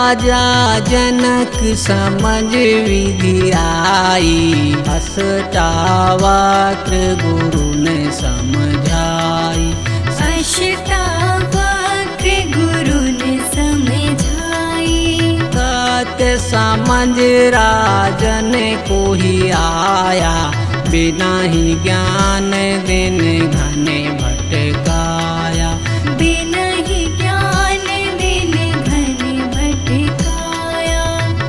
राजा जनक समझ विधि आई, अष्टावक्र गुरु ने समझाई। अष्टावक्र गुरु ने समझाई। सत्य समझ राजन को ही आया, बिना ही ज्ञान दिन घने भटकाया। बिना ही ज्ञान दिन घने भटकाया।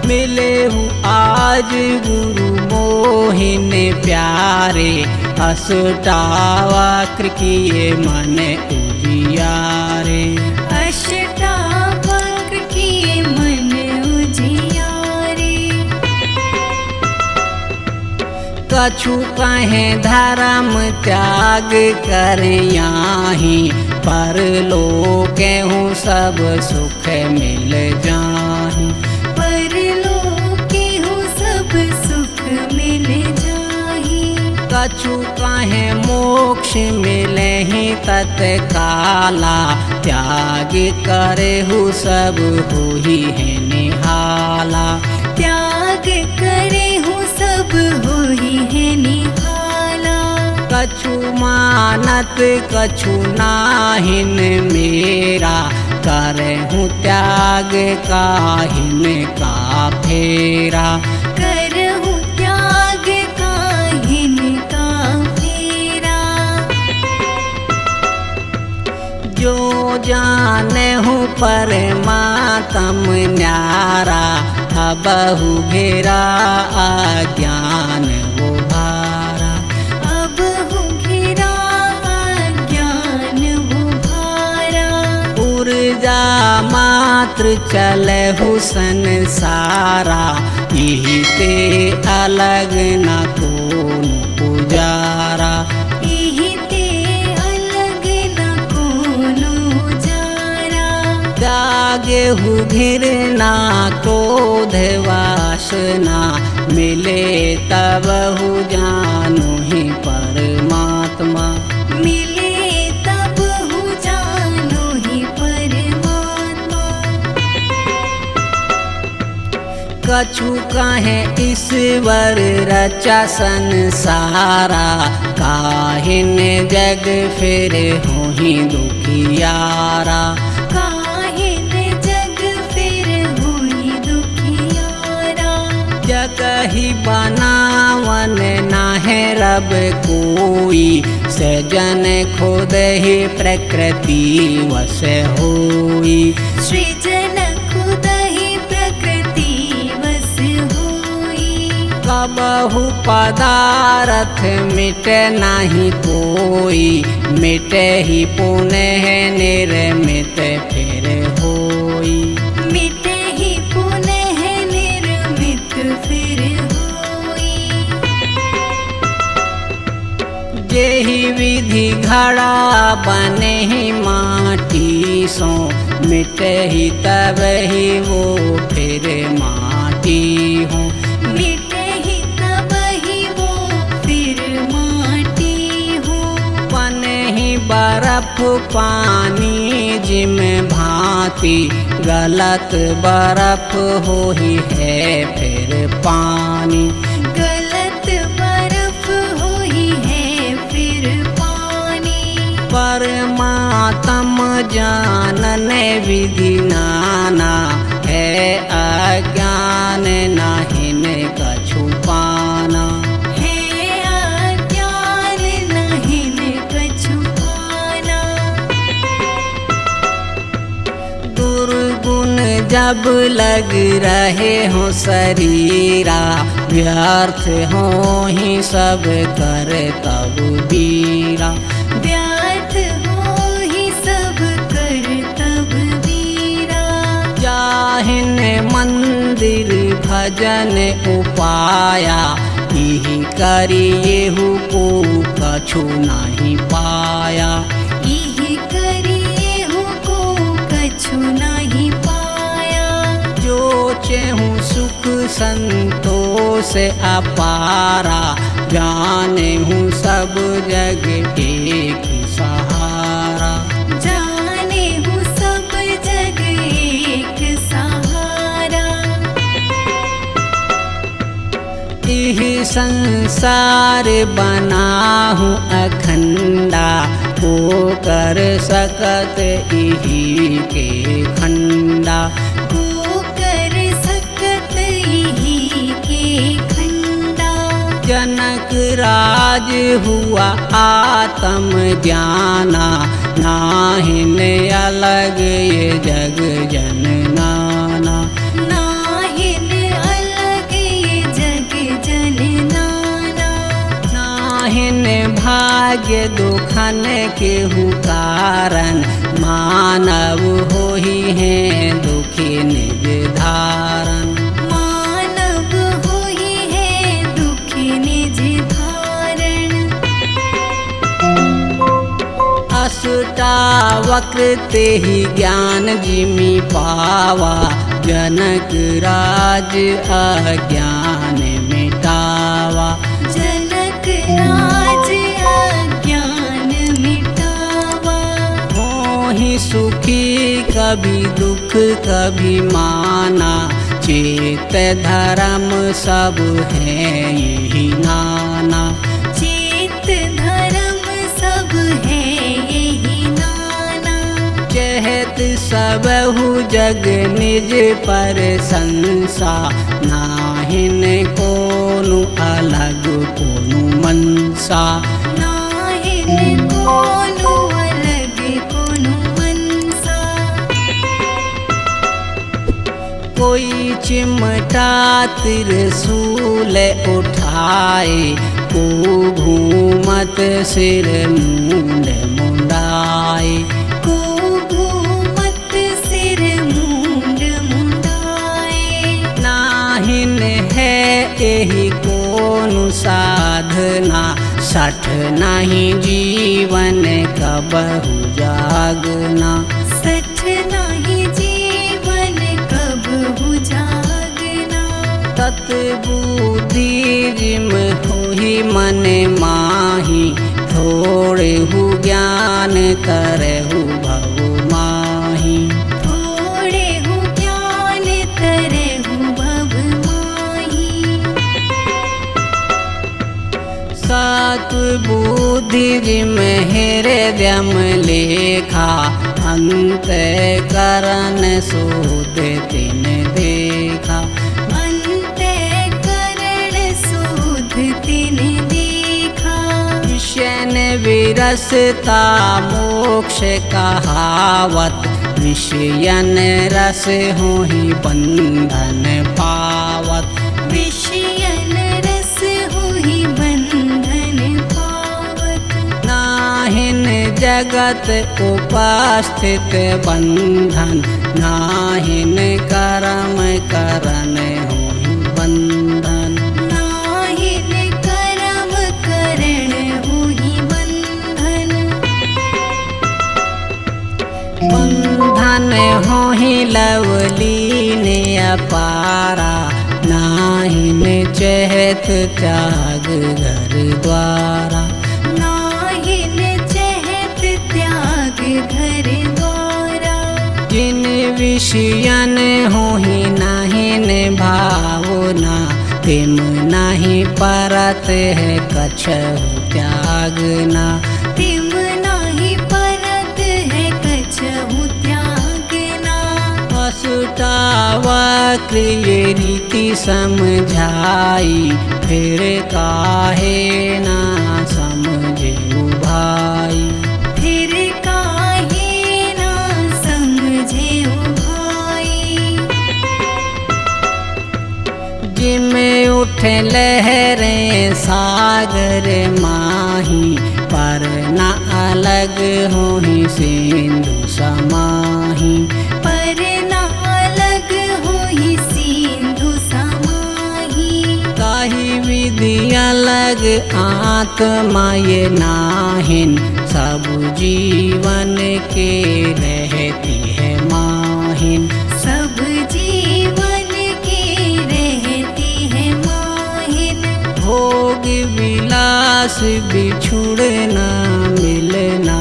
मिले हूँ आज गुरु मोहिन प्यारे, अष्टावक्र किए मन उजियारे। अष्टावक्र किए मन उजियारे। कछु कहें धर्म त्याग कर याहीं, परलोक हूँ सब सुख मिल जाहीं। परलोक हूँ सब सुख मिल जाहीं। कछु कहें मोक्ष मिले ही तत्काला, त्याग करे हूँ सब हो ही है निहाला। त्याग करे हूँ सब हो ही है निहाला। कछु मानत कछु नाहिन मेरा, करे हूँ त्याग काहिन का फेरा। करहूँ त्याग काहिन का फेरा। जो जाने हूँ परमात्म न्यारा, अबहु घेरा अज्ञान वो भारा। अब हो घिरा ज्ञान वो भारा। ऊर्जा मात्र चले हूँ संसारा, यही ते अलग न कोन पुजारा। यही ते अलग न कोनो जारा। त्यागे हूँ घृणा क्रोध वासना, मिले तब हूँ जानो ही परमात्मा। मिले तब हो जानो ही परमात्मा। कछु कहे ईश्वर रचा संसारा, काहिन जग फिर हो ही दुखियारा। काहिन जग फिर हुई दुखियारा। जग ही बनावन नाहे रब कोई, सृजन खुद ही प्रकृति वश होई। सृजन खुद ही प्रकृति वश होई। कबहु पदार्थ मिटे नहीं कोई, मिटे ही पुनः निर्मित फिर होई। मिटे ही पुनः निर्मित फिर होई। जेहि विधि घड़ा बने ही माटी सो, मिटे ही तब ही वो फिर माटी हो। मिटे ही तब ही वो फिर माटी हो। बने ही बर्फ पानी जिम भांति, गलत बर्फ हो ही है फिर पानी। गलत बर्फ होई है फिर पानी। परमात्म जानने विधि नाना, है अज्ञान नाहिन कछु पाना। है अज्ञान नहीं कछु पाना। दुर्गुण जब लग रहे हो शरीरा, व्यर्थ हो ही सब कर तब बीरा। व्यर्थ हो ही सब कर तब बीरा। जाहिन मंदिर भजन उपाया, यही करिए हूँ को कछु नहीं पाया। यही करिए हो को कछु नहीं पाया। जो चेहूँ सुख संतोष अपारा, जाने हूँ सब जग एक सहारा। जाने हूँ सब जग एक सहारा। संसार बनाहूँ अखंडा, को कर सकत इही के खंडा। को कर सकत इही के खंडा। जनक राज हुआ आत्म ज्ञाना, नाहिन अलग ये जग जन नाना। नाहिन अलग ये जग जन नाना। नाहिन भाग्य दुखन केहू कारण, मानव होई है दुखी निज धारण। मानव होई है दुखी निज धारण। अष्टावक्र ते ही ज्ञान जिमि पावा, जनक राज अज्ञान मिटावा। जनक राज अज्ञान मिटावा। मोहि सुखी कभी दुख कभी माना, चेत धर्म सब है यही नाना। चेत धर्म सब है यही नाना। चहत सबहु जग निज पर संसा, नाहिन कोनु अलग कोनु मनसा। नाहिन कोनो अलग कोनो मनसा। कोई चिमटा त्रिशूल उठाए, को घूमत सिर मुंड मुंडाए। को घूमत सिर मुंड मुंडाए। नाहिन है एहि कोनु साधना, सठ नहीं जीवन कबहु जागना। सठ नहीं जीवन कबहु जागना। तत बुद्धि जिम होहि मन माही, थोड़े हु ज्ञान तरहु भव माही। थोड़े हु ज्ञान तरहु भव माही। सत्बुद्धि जिम हृदयम लेखा, अंत करन शोध तिन देखा। अंतःकरण शोध तिन देखा। विषयन विरसता मोक्ष कहावत, विषयन रस होहि बंधन पावत। विषयन रस होहि बंधन पावत। नाहिन जगत उपस्थित बंधन, नाहिन कर्म करन होहि बंधन। नाहिन कर्म करण होहि बंधन। बंधन होहि लवलीन अपारा, नाहिन चहत त्याग घर द्वारा। नाहिन चहत त्याग घर द्वारा। जिन विषयन होहि नाहिन भावना, तिम नाही परत है कछहु त्यागना। तिम नाही परत है कछहु त्यागना। अष्टावक्र ये रीति समझाई, फिर काहे ना समझेउ भाई। फिर काहे ना समझेउ भाई। जिम उठ लहरें सागर माही, पर न अलग होहि सिंधु समाही। पर न अलग होहि सिंधु समाही। ताहि विधि अलग आत्मा ये नाहिन, सब जीवन के रहती है माहिन। सब जीवन के रहती है माहिन। भोग विलास बिछुड़ना मिलना,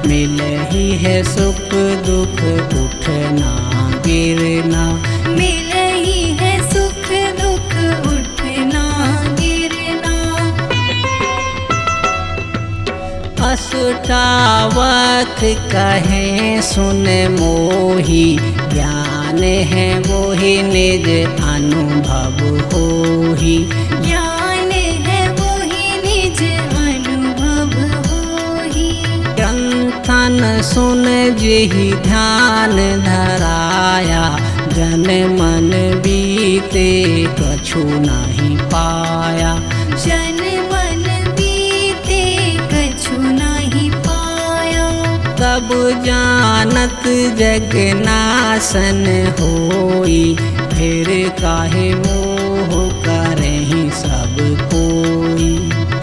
मिलही है सुख दुख उठना गिरना। मिलही है सुख दुख उठना गिरना। अष्टावक्र कहें सुन मोही, ज्ञान है वो ही निज अनुभव होही। ज्ञान है वो ही निज अनुभव होही। ग्रंथन सुन जेहि ध्यान धराया, जन मन बीते कछु नहीं पाया। जन मन बीते कछु नहीं पाया। तब जानत जग नासन होई, फिर काहे मोह करहि सब कोई।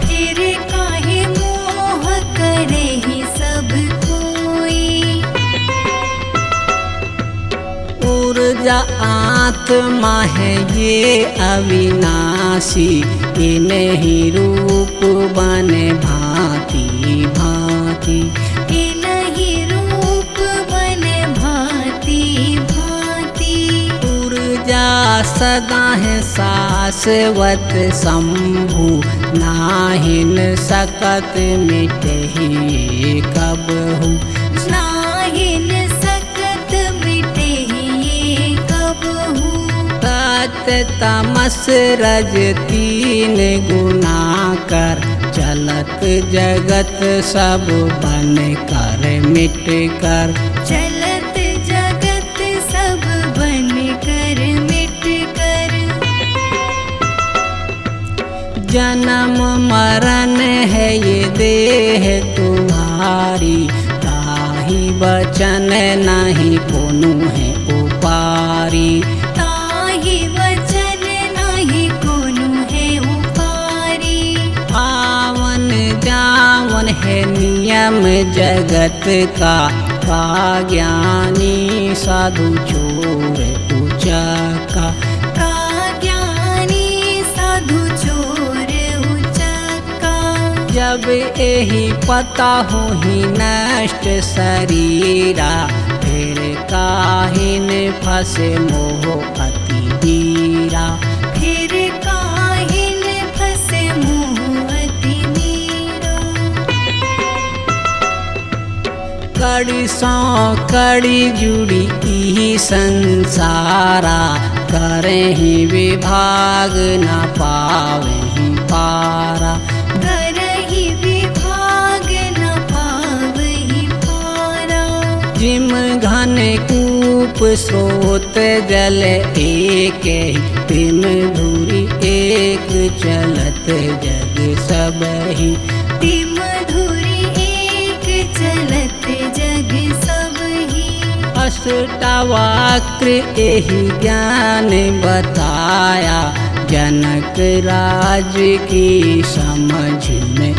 फिर काहे मोह करहि सब कोई। ऊर्जा आत्मा है ये अविनाशी, इन्हीं रूप बने भांति भांति। इन्हीं रूप बने भांति भांति। ऊर्जा सदा है शाश्वत शंभु, नाहिन सकत मिटहि कबहु। नाहिन सकत मिटहि कबहु। सत्य तमस रज तीन गुना कर, चलत जगत सब बन कर मिट कर। चलत जगत सब बन कर मिट कर। जन्म मरण है ये देह तुम्हारी, ताहि वचन नहीं कोनो है उपारी। ताहि वचन नहीं कोनो है उपारी। आवन जावन है नियम जगत का, ज्ञानी साधु चोर उचका। का ज्ञानी साधु चोर उचका। जब यही पता हो ही नष्ट शरीरा, फिर काहिन फसे मोह अति वीरा। फिर काहिन फसे मोह अति वीरा। कड़ी सौ कड़ी जुड़ी ई संसारा, करहि विभाग न पावहि पारा। करहि विभाग न पावहि पारा। जिम घन कूप स्रोत जल एक, तिम धुरी एक चलत जग सबहि। तिम धुरी एक चलत जग सबहि। अष्टावक्र एहि ज्ञान बताया, जनक राज की समझ में